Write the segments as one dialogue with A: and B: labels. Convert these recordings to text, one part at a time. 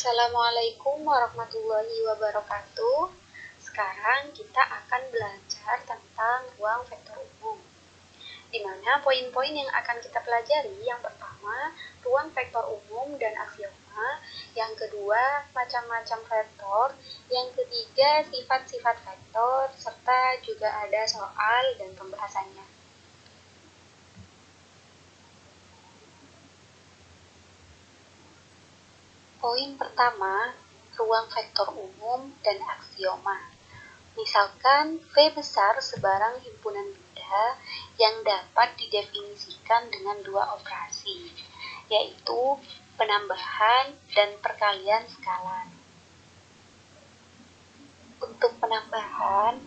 A: Assalamualaikum warahmatullahi wabarakatuh. Sekarang kita akan belajar tentang ruang vektor umum. Di mana poin-poin yang akan kita pelajari, yang pertama, ruang vektor umum dan aksioma, yang kedua, macam-macam vektor, yang ketiga, sifat-sifat vektor, serta juga ada soal dan pembahasannya. Poin pertama, ruang vektor umum dan aksioma. Misalkan V besar sebarang himpunan benda yang dapat didefinisikan dengan dua operasi, yaitu penambahan dan perkalian skalar. Untuk penambahan,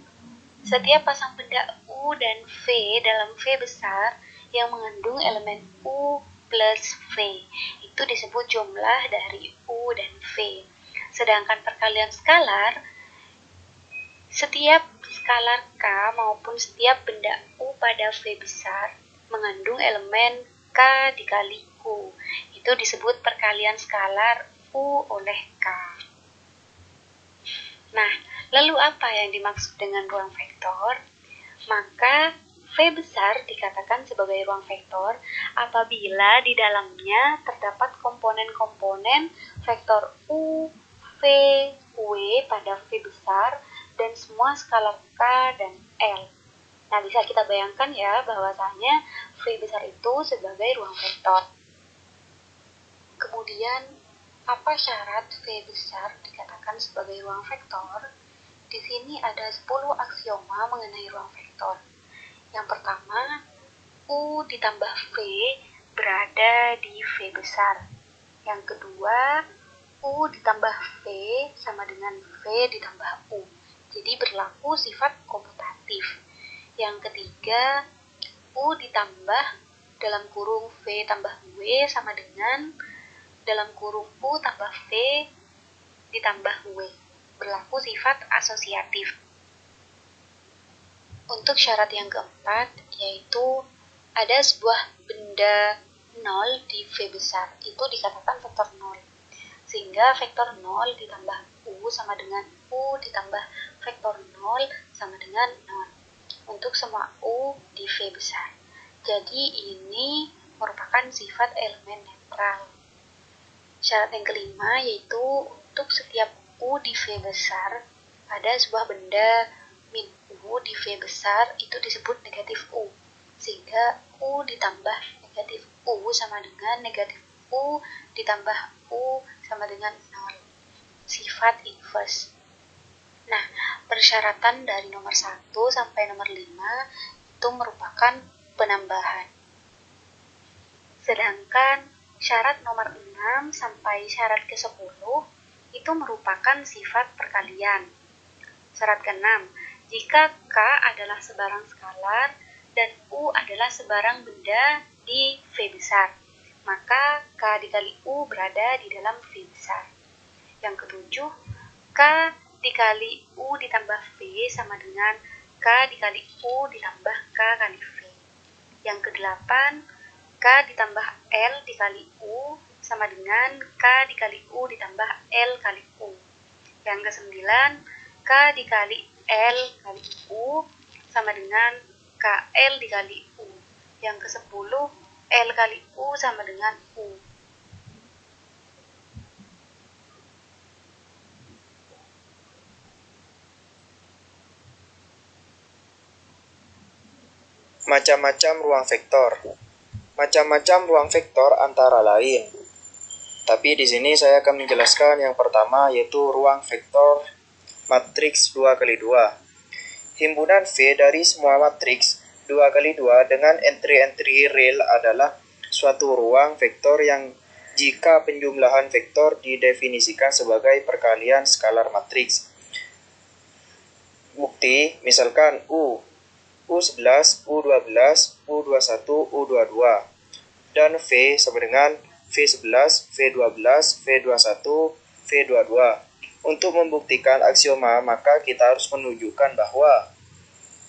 A: setiap pasang benda U dan V dalam V besar yang mengandung elemen U plus V itu disebut jumlah dari U dan V. Sedangkan perkalian skalar, setiap skalar K maupun setiap benda U pada V besar mengandung elemen K dikali U. Itu disebut perkalian skalar U oleh K. Nah, lalu apa yang dimaksud dengan ruang vektor? Maka V besar dikatakan sebagai ruang vektor apabila di dalamnya terdapat komponen-komponen vektor U, V, W pada V besar dan semua skalar K dan L. Nah, bisa kita bayangkan ya bahwasanya V besar itu sebagai ruang vektor. Kemudian, apa syarat V besar dikatakan sebagai ruang vektor? Di sini ada 10 aksioma mengenai ruang vektor. Yang pertama, U ditambah V berada di V besar. Yang kedua, U ditambah V sama dengan V ditambah U. Jadi berlaku sifat komutatif. Yang ketiga, U ditambah dalam kurung V tambah W sama dengan dalam kurung U tambah V ditambah W. Berlaku sifat asosiatif. Untuk syarat yang keempat, yaitu ada sebuah benda 0 di V besar, itu dikatakan vektor 0. Sehingga vektor 0 ditambah U sama dengan U ditambah vektor 0 sama dengan 0. Untuk semua U di V besar. Jadi ini merupakan sifat elemen netral. Syarat yang kelima yaitu untuk setiap U di V besar ada sebuah benda min U di V besar itu disebut negatif U. Sehingga U ditambah negatif U sama dengan negatif U ditambah U sama dengan 0. Sifat inverse. Nah, persyaratan dari nomor 1 sampai nomor 5 itu merupakan penambahan. Sedangkan syarat nomor 6 sampai syarat ke-10 itu merupakan sifat perkalian. Syarat ke-6, jika K adalah sebarang skalar dan U adalah sebarang benda di V besar, maka K dikali U berada di dalam V besar. Yang ketujuh, K dikali U ditambah V sama dengan K dikali U ditambah K kali V. Yang kedelapan, K ditambah L dikali U sama dengan K dikali U ditambah L kali U. Yang kesembilan, K dikali L kali U sama dengan KL dikali U. Yang ke-10, L kali U sama dengan U.
B: Macam-macam ruang vektor. Macam-macam ruang vektor antara lain. Tapi di sini saya akan menjelaskan yang pertama yaitu ruang vektor matriks 2x2. Himpunan V dari semua matriks 2x2 dengan entry-entry real adalah suatu ruang vektor yang jika penjumlahan vektor didefinisikan sebagai perkalian skalar matriks. Bukti, misalkan U11, U12, U21, U22 dan V sama dengan V11, V12, V21, V22. Untuk membuktikan aksioma, maka kita harus menunjukkan bahwa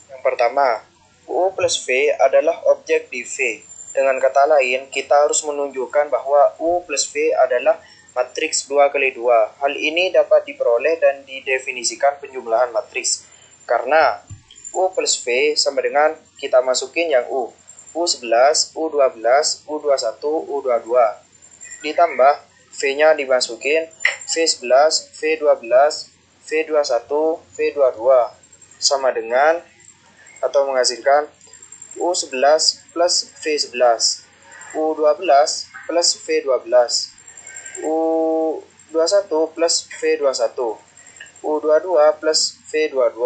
B: yang pertama, U plus V adalah objek di V. Dengan kata lain, kita harus menunjukkan bahwa U plus V adalah matriks 2 kali 2. Hal ini dapat diperoleh dan didefinisikan penjumlahan matriks. Karena U plus V sama dengan kita masukin yang U. U11, U12, U21, U22. Ditambah V-nya dimasukin V11, V12, V21, V22. Sama dengan atau menghasilkan U11 plus V11. U12 plus V12. U21 plus V21, U22 plus V22.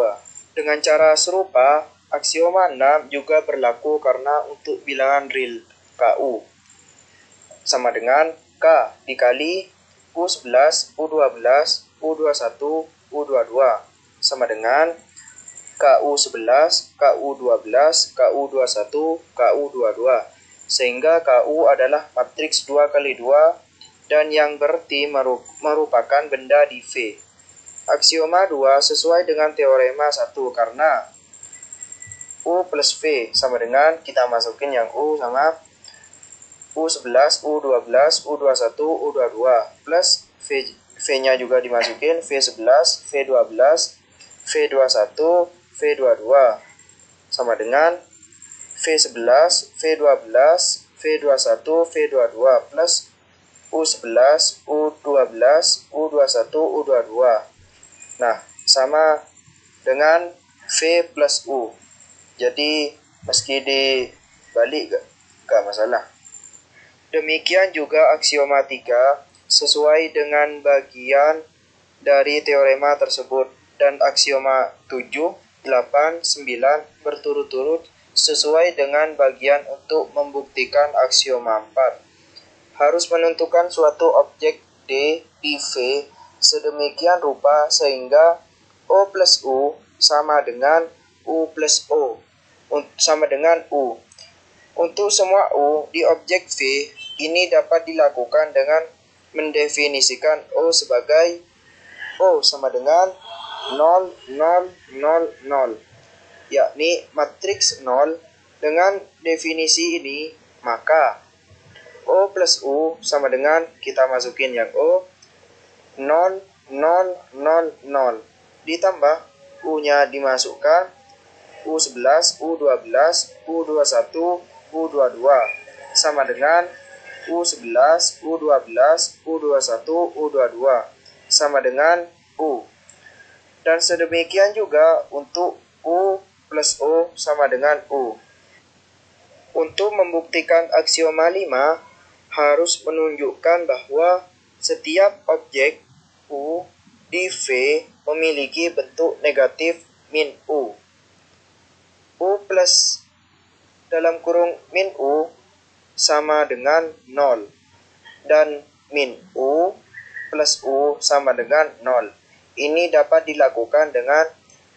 B: Dengan cara serupa, aksioma 6 juga berlaku karena untuk bilangan real KU. Sama dengan K dikali U11, U12, U21, U22. Sama dengan KU11, KU12, KU21, KU22. Sehingga KU adalah matriks 2 kali 2 dan yang berarti merupakan benda di V. Aksioma 2 sesuai dengan teorema 1 karena U plus V sama dengan kita masukin yang U sama U11, U12, U21, U22 plus V-nya juga dimasukin V11, V12, V21, V22 sama dengan V11, V12, V21, V22 plus U11, U12, U21, U22. Nah, sama dengan V plus U. Jadi, meski dibalik gak masalah. Demikian juga aksioma 3 sesuai dengan bagian dari teorema tersebut. Dan aksioma 7, 8, 9 berturut-turut sesuai dengan bagian untuk membuktikan aksioma 4. Harus menentukan suatu objek D di V sedemikian rupa sehingga O plus U sama dengan U plus O sama dengan U. Untuk semua U di objek V, ini dapat dilakukan dengan mendefinisikan O sebagai O sama dengan 0, 0, 0, 0, yakni matriks 0. Dengan definisi ini, maka O plus U sama dengan kita masukin yang O 0, 0, 0, 0 ditambah U-nya dimasukkan U11, U12, U21, U22 sama dengan U11, U12, U21, U22 sama dengan U. Dan sedemikian juga untuk U plus O sama dengan U. Untuk membuktikan aksioma 5, harus menunjukkan bahwa setiap objek U di V memiliki bentuk negatif min U. U plus dalam kurung min U sama dengan 0 dan min U plus U sama dengan 0. Ini dapat dilakukan dengan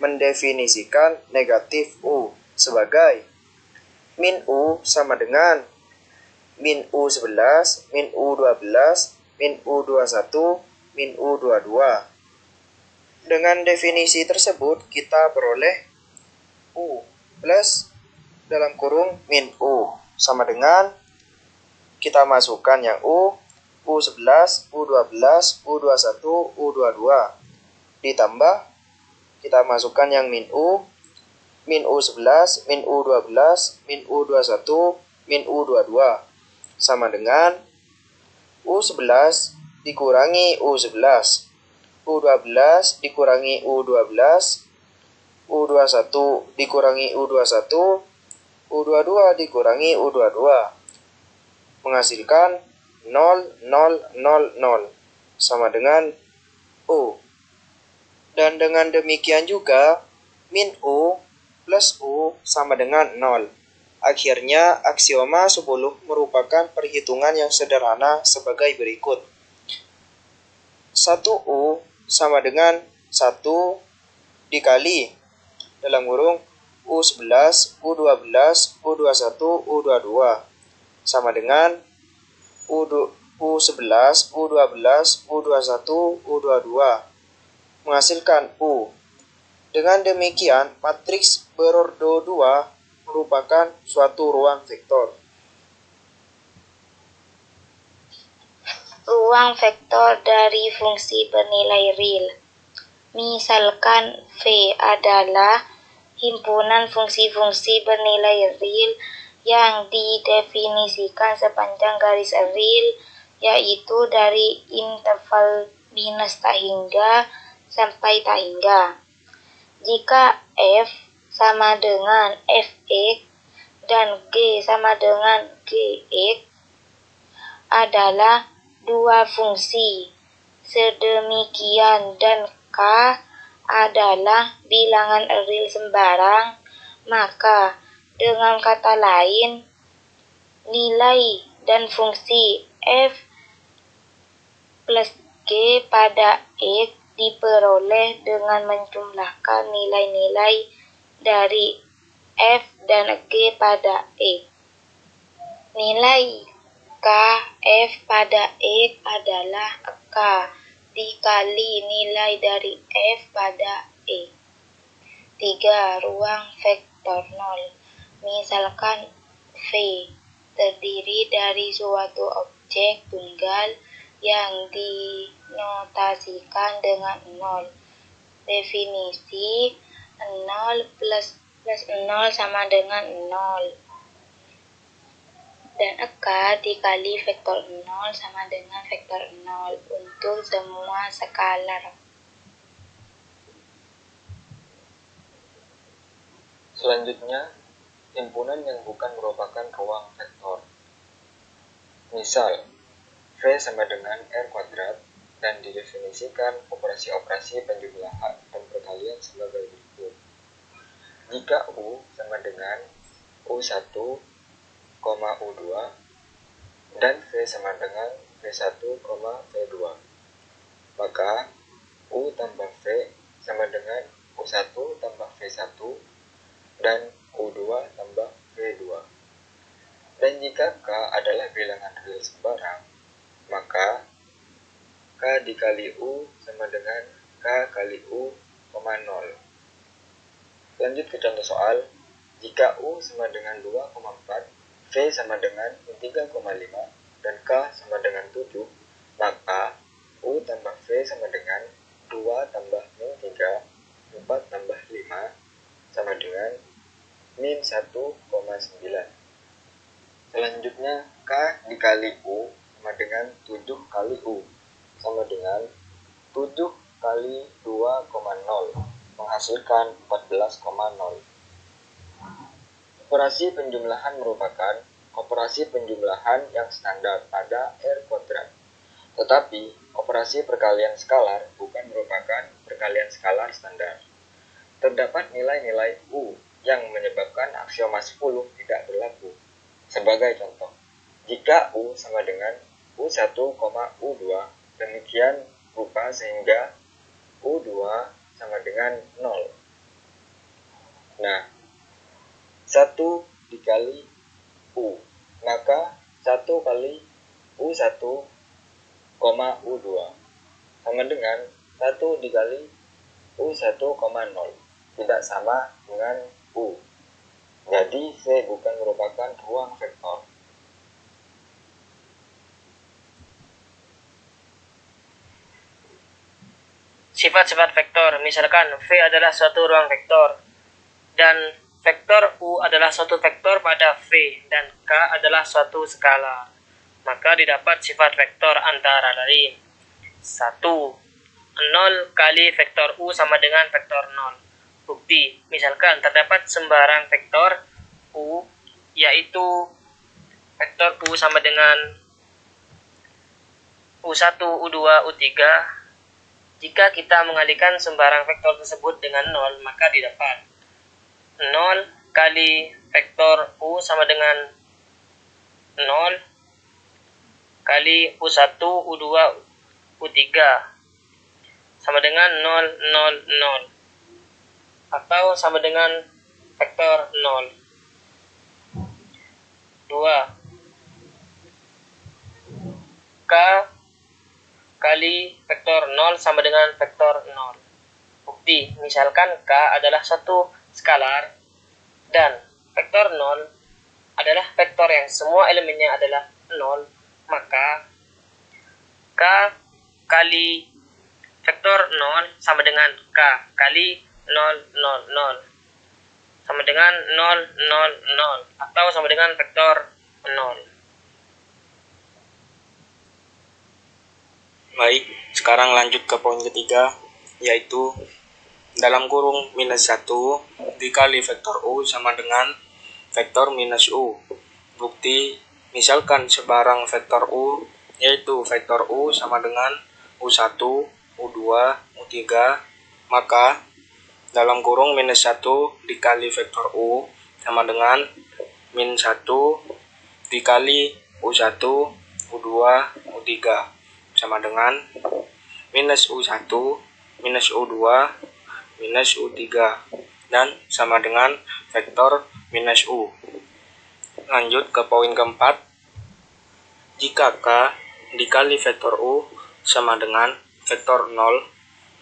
B: mendefinisikan negatif U sebagai min U sama dengan min U11, min U12, min U21, min U22. Dengan definisi tersebut, kita peroleh U plus dalam kurung min U sama dengan kita masukkan yang U, U11, U12, U21, U22 ditambah kita masukkan yang min U11, min U12, min U21, min U22 sama dengan U11 dikurangi U11, U12 dikurangi U12, U21 dikurangi U21, U22 dikurangi U22 menghasilkan 0, 0, 0, 0 sama dengan U. Dan dengan demikian juga min U plus U sama dengan 0. Akhirnya, aksioma 10 merupakan perhitungan yang sederhana sebagai berikut. 1U sama dengan 1 dikali dalam kurung U11, U12, U21, U22 sama dengan U11, U12, U21, U22 menghasilkan U. Dengan demikian, matriks berordo 2 merupakan suatu ruang vektor.
A: ruang vektor dari fungsi bernilai real. Misalkan V adalah himpunan fungsi-fungsi bernilai real yang didefinisikan sepanjang garis real, yaitu dari interval minus tak hingga sampai tak hingga. Jika F sama dengan Fx dan G sama dengan Gx adalah dua fungsi sedemikian dan K adalah bilangan real sembarang, maka dengan kata lain, nilai dan fungsi F plus G pada X diperoleh dengan menjumlahkan nilai-nilai dari F dan G pada X. Nilai K F pada X adalah K dikali nilai dari F pada X. 3. Ruang vektor 0. Misalkan V terdiri dari suatu objek tunggal yang dinotasikan dengan 0. Definisi 0 plus 0 sama dengan 0. Dan K dikali vektor 0 sama dengan vektor 0 untuk semua skalar.
B: Selanjutnya, himpunan yang bukan merupakan ruang vektor. Misal, V sama dengan R kuadrat dan didefinisikan operasi-operasi penjumlahan dan perkalian sebagai berikut. Jika U sama dengan U1, U2 dan V sama dengan V1, V2, maka U tambah V sama dengan U1 tambah V1 dan U2 tambah V2. Dan jika K adalah bilangan real sembarang, maka K dikali U sama dengan K kali U, 0. Lanjut ke contoh soal. Jika U sama dengan 2,4, V sama dengan 3,5, dan K sama dengan 7, maka U tambah V sama dengan 2 tambah min 3, 4 tambah 5, sama dengan min 1,9. Selanjutnya, K dikali U sama dengan 7 kali U, sama dengan 7 kali 2,0, menghasilkan 14,0. Operasi penjumlahan merupakan operasi penjumlahan yang standar pada R kuadrat. Tetapi, operasi perkalian skalar bukan merupakan perkalian skalar standar. Terdapat nilai-nilai U yang menyebabkan aksioma 10 tidak berlaku. Sebagai contoh, jika U sama dengan U1, U2, demikian rupa sehingga U2 sama dengan 0. Nah, 1 dikali U, maka 1 kali U1, U2 sama dengan 1 dikali U1, 0, tidak sama dengan U. Jadi, V bukan merupakan ruang vektor.
C: Sifat-sifat vektor, misalkan V adalah suatu ruang vektor, dan vektor U adalah suatu vektor pada V, dan K adalah suatu skala. Maka didapat sifat vektor antara lain. 1. 0 kali vektor U sama dengan vektor 0. Bukti, misalkan terdapat sembarang vektor U, yaitu vektor U sama dengan U1, U2, U3. Jika kita mengalihkan sembarang vektor tersebut dengan 0, maka didapat 0 kali vektor U sama dengan 0 kali U1, U2, U3 sama dengan 0, 0, 0. Atau sama dengan vektor 0. 2. K kali vektor 0 sama dengan vektor 0. Bukti, misalkan K adalah satu skalar dan vektor 0 adalah vektor yang semua elemennya adalah 0, maka K kali vektor 0 sama dengan K kali 0, 0, 0. Sama dengan 0, 0, 0. Atau sama dengan vektor 0.
B: Baik, sekarang lanjut ke poin ketiga, yaitu dalam kurung minus 1 dikali vektor U sama dengan vektor minus U. Bukti, misalkan sebarang vektor U, yaitu vektor U sama dengan U1, U2, U3, maka dalam kurung minus 1 dikali vektor U sama dengan min 1 dikali U1, U2, U3 sama dengan minus U1, minus U2, minus U3 dan sama dengan vektor minus U. Lanjut ke poin keempat. Jika K dikali vektor U sama dengan vektor 0,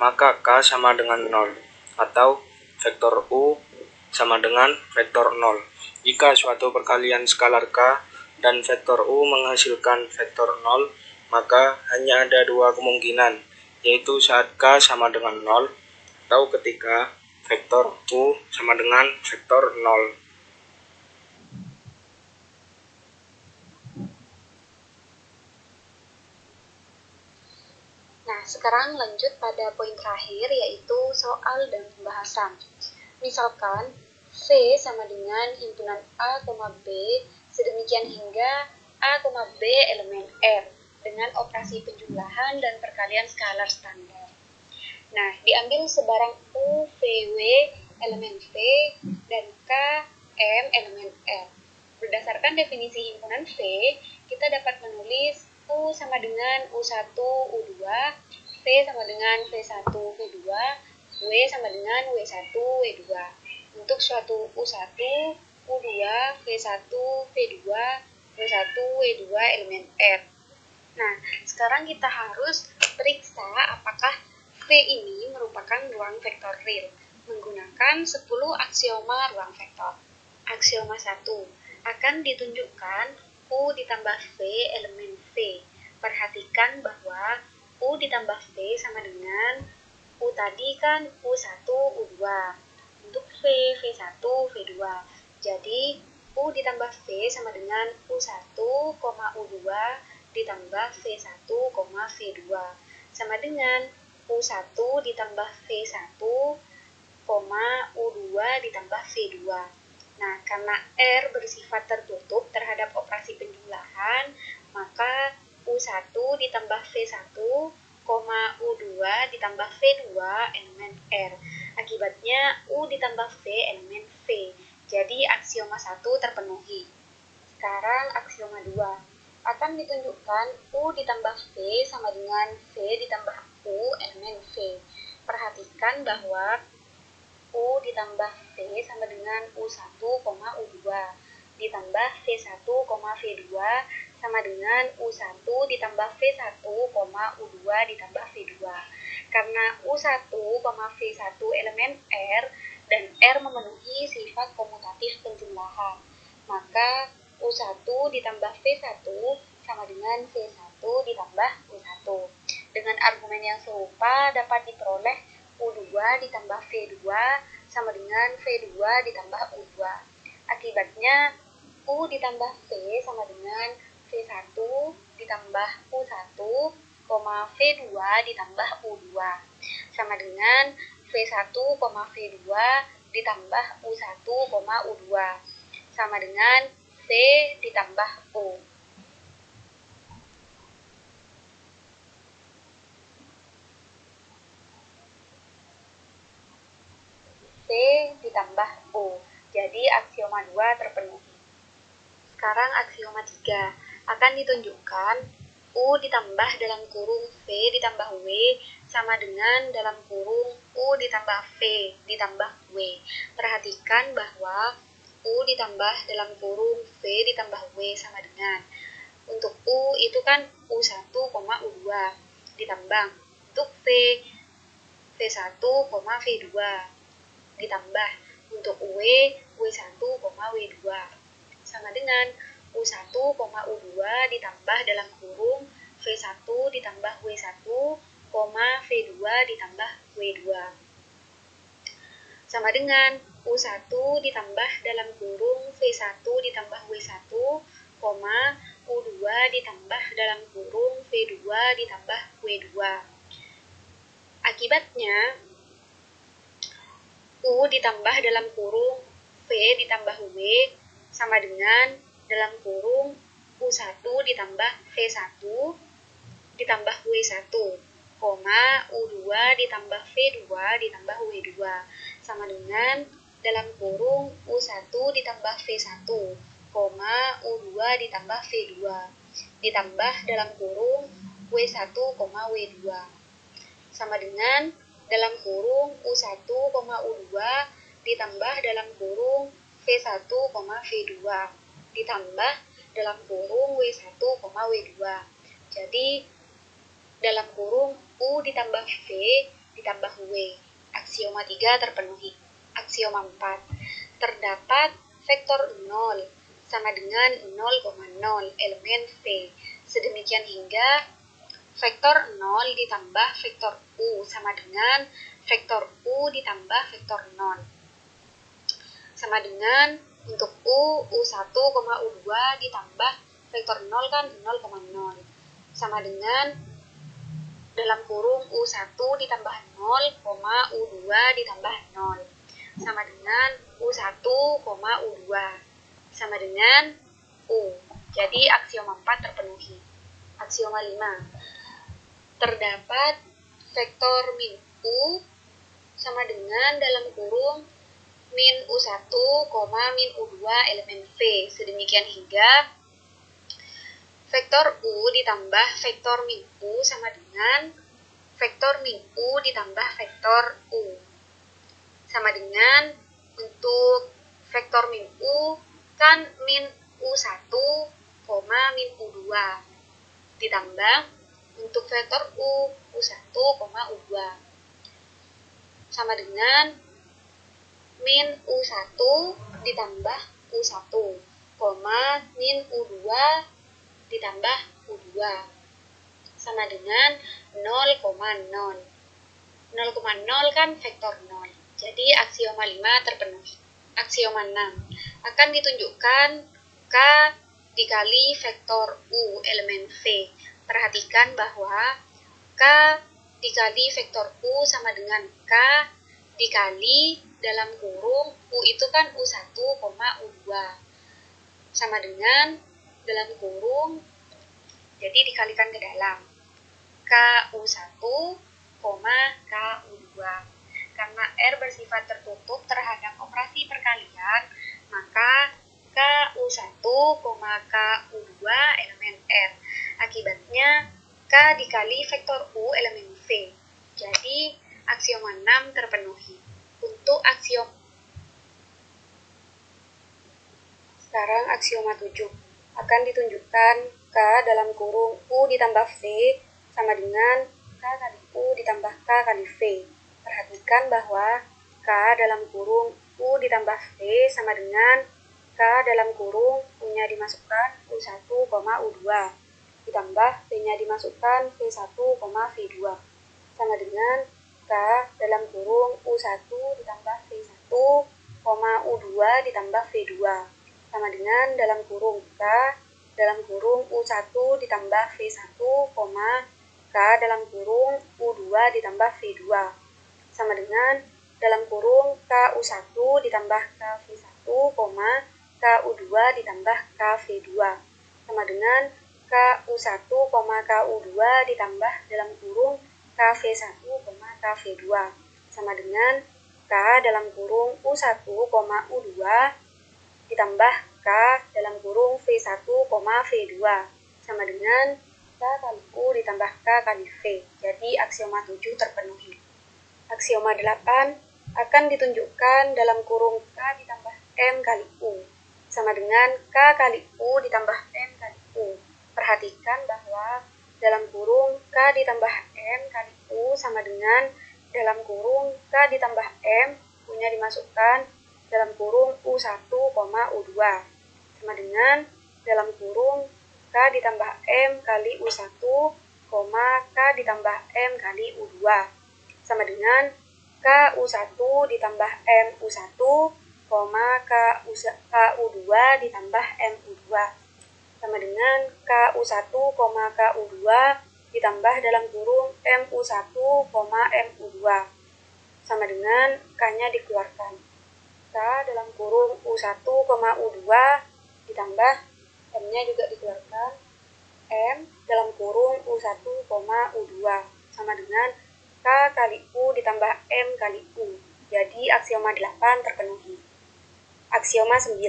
B: maka K sama dengan 0 atau vektor U sama dengan vektor 0. Jika suatu perkalian skalar K dan vektor U menghasilkan vektor 0, maka hanya ada dua kemungkinan, yaitu saat K sama dengan 0 atau ketika vektor U sama dengan vektor 0.
A: Nah, sekarang lanjut pada poin terakhir, yaitu soal dan pembahasan. Misalkan V sama dengan himpunan A, B, sedemikian hingga A, B elemen R dengan operasi penjumlahan dan perkalian skalar standar. Nah, diambil sebarang U, V, W elemen V dan K, M elemen R. Berdasarkan definisi himpunan V, kita dapat menulis U sama dengan U1, U2, V sama dengan V1, V2, W sama dengan W1, W2. Untuk suatu U1, U2, V1, V2, W1, W2 elemen R. Nah, sekarang kita harus periksa apakah V ini merupakan ruang vektor real menggunakan 10 aksioma ruang vektor. Aksioma 1, akan ditunjukkan U ditambah V elemen V. Perhatikan bahwa U ditambah V sama dengan U tadi kan U1, U2. Untuk V, V1, V2. Jadi, U ditambah V sama dengan U1, U2 ditambah V1, V2. Sama dengan U1 ditambah V1, U2 ditambah V2. Nah, karena R bersifat tertutup terhadap operasi penjumlahan, maka U1 ditambah V1, U2 ditambah V2 elemen R. Akibatnya U ditambah V elemen V. Jadi aksioma 1 terpenuhi. Sekarang aksioma 2. Akan ditunjukkan U ditambah V sama dengan V ditambah U elemen V. Perhatikan bahwa U ditambah V sama dengan U1, U2 ditambah V1, V2 sama dengan U1 ditambah V1, U2 ditambah V2. Karena U1, V1 elemen R dan R memenuhi sifat komutatif penjumlahan, maka U1 ditambah V1 sama dengan V1 ditambah U1. Dengan argumen yang serupa dapat diperoleh U2 ditambah V2 sama dengan V2 ditambah U2. Akibatnya U ditambah V sama dengan V1 ditambah U1, V2 ditambah U2. Sama dengan V1, V2 ditambah U1, U2. Sama dengan V ditambah U. V ditambah U. Jadi aksioma 2 terpenuhi. Sekarang aksioma 3. Akan ditunjukkan U ditambah dalam kurung V ditambah W sama dengan dalam kurung U ditambah V ditambah W. Perhatikan bahwa U ditambah dalam kurung V ditambah W sama dengan. Untuk U itu kan U1, U2 ditambah. Untuk V, V1, V2 ditambah. Untuk W, W1, W2 sama dengan U1, U2 ditambah dalam kurung V1 ditambah W1, V2 ditambah W2. Sama dengan U1 ditambah dalam kurung V1 ditambah W1, U2 ditambah dalam kurung V2 ditambah W2. Akibatnya, U ditambah dalam kurung V ditambah W sama dengan dalam kurung U1 ditambah V1 ditambah W1, U2 ditambah V2 ditambah W2 sama dengan dalam kurung U1 ditambah V1, U2 ditambah V2 ditambah dalam kurung W1, W2 sama dengan dalam kurung U1, U2 ditambah dalam kurung V1, V2 ditambah dalam kurung W1, W2. Jadi dalam kurung U ditambah V ditambah W. Aksioma 3 terpenuhi. Aksioma 4. Terdapat vektor 0 sama dengan 0,0 elemen V. Sedemikian hingga vektor 0 ditambah vektor U sama dengan vektor U ditambah vektor 0. Sama dengan untuk U, U1, U2 ditambah vektor 0 kan 0,0. Sama dengan dalam kurung U1 ditambah 0, U2 ditambah 0. Sama dengan U1, U2. Sama dengan U. Jadi aksioma 4 terpenuhi. Aksioma 5. Terdapat vektor min U sama dengan dalam kurung min U1, min U2 elemen V. Sedemikian hingga vektor U ditambah vektor min U sama dengan vektor min U ditambah vektor U. Sama dengan untuk vektor min U kan min U1, min U2 ditambah untuk vektor U, U1, U2 sama dengan min U1 ditambah U1, min U2 ditambah U2 sama dengan 0,0. 0,0 kan vektor 0. Jadi aksioma 5 terpenuhi. Aksioma 6. Akan ditunjukkan K dikali vektor U elemen V. Perhatikan bahwa K dikali vektor U sama dengan K dikali dalam kurung U itu kan U1, U2 sama dengan dalam kurung, jadi dikalikan ke dalam KU1, KU2. Karena R bersifat tertutup terhadap operasi perkalian, maka KU1, KU2 elemen R. Akibatnya K dikali vektor U elemen V. Jadi aksioma 6 terpenuhi. Untuk sekarang aksioma 7. Akan ditunjukkan K dalam kurung U ditambah V sama dengan K kali U ditambah K kali V. Perhatikan bahwa K dalam kurung U ditambah V sama dengan K dalam kurung U-nya dimasukkan U1, U2 ditambah V-nya dimasukkan V1, V2 sama dengan K dalam kurung U1 ditambah V1, U2 ditambah V2 sama dengan dalam kurung K dalam kurung U1 ditambah V1, K dalam kurung U2 ditambah V2 sama dengan dalam kurung KU1 ditambah KV1, KU2 ditambah KV2 sama dengan KU1, KU2 ditambah dalam kurung KV1, KV2 sama dengan K dalam kurung U1, U2 ditambah K dalam kurung V1, V2 sama dengan K kali U ditambah K kali V. Jadi aksioma 7 terpenuhi. Aksioma 8 akan ditunjukkan dalam kurung K ditambah M kali U sama dengan K kali U ditambah M kali U. Perhatikan bahwa dalam kurung K ditambah M kali U sama dengan dalam kurung K ditambah M, U-nya dimasukkan dalam kurung U1, U2 sama dengan dalam kurung K ditambah M kali U1, K ditambah M kali U2 sama dengan K U1 ditambah M U1, K U2 ditambah M U2 sama dengan K U1, K U2 ditambah dalam kurung M U1, M U2 sama dengan K-nya dikeluarkan. K dalam kurung U1, U2 ditambah M-nya juga dikeluarkan. M dalam kurung U1, U2 sama dengan K kali U ditambah M kali U. Jadi aksioma 8 terpenuhi. Aksioma 9.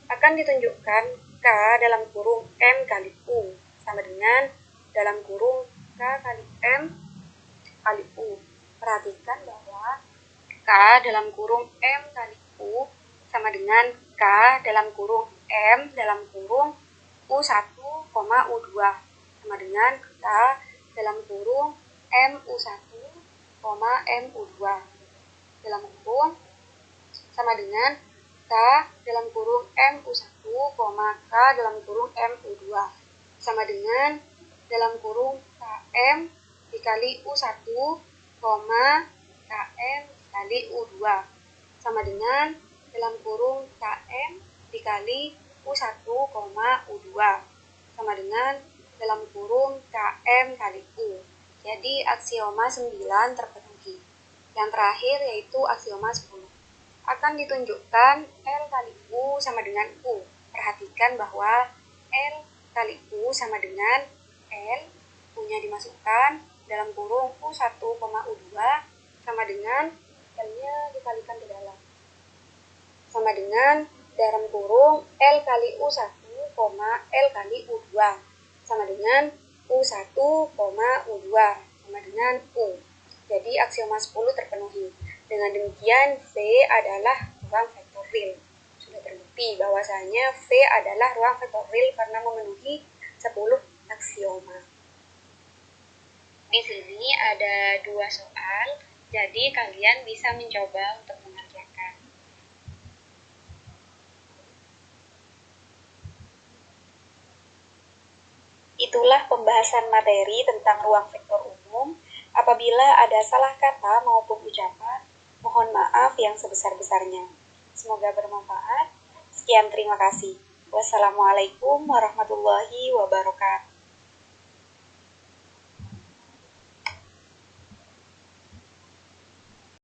A: Akan ditunjukkan K dalam kurung M kali U sama dengan dalam kurung K kali M kali U. Perhatikan bahwa K dalam kurung M kali U sama dengan K dalam kurung M dalam kurung U1, U2 sama dengan K dalam kurung M U1, M U2 dalam kurung sama dengan K dalam kurung M U1, K dalam kurung M U2 sama dengan dalam kurung KM dikali U1, KM dikali U2 sama dengan dalam kurung KM dikali U1, U2 sama dengan dalam kurung KM kali U. Jadi aksioma 9 terpenuhi. Yang terakhir yaitu aksioma 10. Akan ditunjukkan L kali U sama dengan U. Perhatikan bahwa L kali U sama dengan L, U-nya dimasukkan dalam kurung U1, U2 sama dengan L-nya dikalikan ke dalam. Sama dengan dalam kurung L kali U1, L kali U2 sama dengan U1, U2 sama dengan U. Jadi aksioma 10 terpenuhi. Dengan demikian V adalah ruang vektor real. Sudah terbukti bahwasanya V adalah ruang vektor real karena memenuhi 10 aksioma. Di sini ada 2 soal, jadi kalian bisa mencoba untuk mengerjakan. Itulah pembahasan materi tentang ruang vektor umum. Apabila ada salah kata maupun ucapan, mohon maaf yang sebesar-besarnya. Semoga bermanfaat. Sekian, terima kasih. Wassalamualaikum warahmatullahi wabarakatuh.